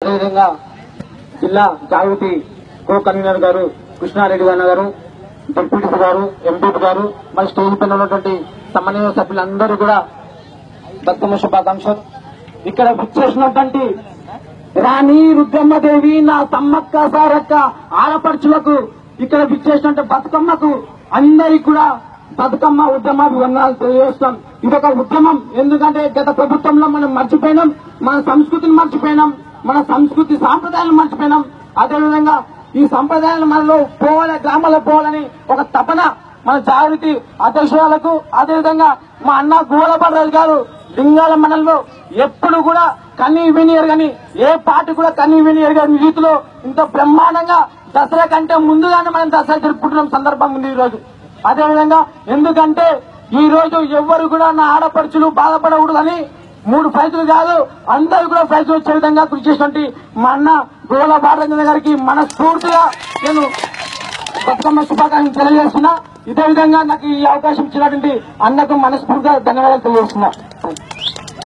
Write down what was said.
అదేవిధంగా జిల్లా జాగృతి co convener గారు కృష్ణారెడ్డి అన్న గారు, డిప్యూటీ గారు, ఎంపీ గారు, మరి స్టేజ్ పైన ఉన్నటువంటి సమన్వయ సభ్యులందరూ కూడా బతుకమ్మ శుభాకాంక్షలు. ఇక్కడ విచ్చేసినటువంటి రాణి రుద్రమ్మదేవి, నా సమ్మక్క సారక్క ఆడపడుచులకు, ఇక్కడ విచ్చేసినట్టు బతుకమ్మకు అందరికీ కూడా బతుకమ్మ ఉద్యమాభివందనాలు తెలియజేస్తాం. ఇదొక ఉద్యమం. ఎందుకంటే గత ప్రభుత్వంలో మనం మర్చిపోయినాం, మన సంస్కృతిని మర్చిపోయినాం, మన సంస్కృతి సాంప్రదాయాలను మర్చిపోయినాం. అదేవిధంగా ఈ సంప్రదాయాలు మనలో పోవాలి, గ్రామాల్లో పోవాలని ఒక తపన మన జాగృతి అధ్యక్షురాలకు, అదేవిధంగా మా అన్న గోలబర్రాజు గారు లింగాల మండలంలో ఎప్పుడు కూడా కన్నీ విని ఎరగని, ఏ పార్టీ కూడా కన్నీ విని ఎరగని రీతిలో ఇంత బ్రహ్మాండంగా దసరా కంటే ముందుగానే మనం దసరా జరుపుకుంటున్న సందర్భం ఉంది ఈ రోజు. అదేవిధంగా ఎందుకంటే ఈ రోజు ఎవ్వరు కూడా నా ఆడపడుచులు బాధపడకూడదని 3 ప్రైజులు కాదు, అందరూ కూడా ప్రైజులు వచ్చే విధంగా కృషి చేసినటువంటి మా అన్న గోల బాలచంద్ర గారికి మనస్ఫూర్తిగా నేను బతుకమ్మ శుభాకాంక్షలు తెలియజేస్తున్నా. ఇదే విధంగా నాకు ఈ అవకాశం ఇచ్చినటువంటి అన్నకు మనస్ఫూర్తిగా ధన్యవాదాలు తెలియజేస్తున్నా.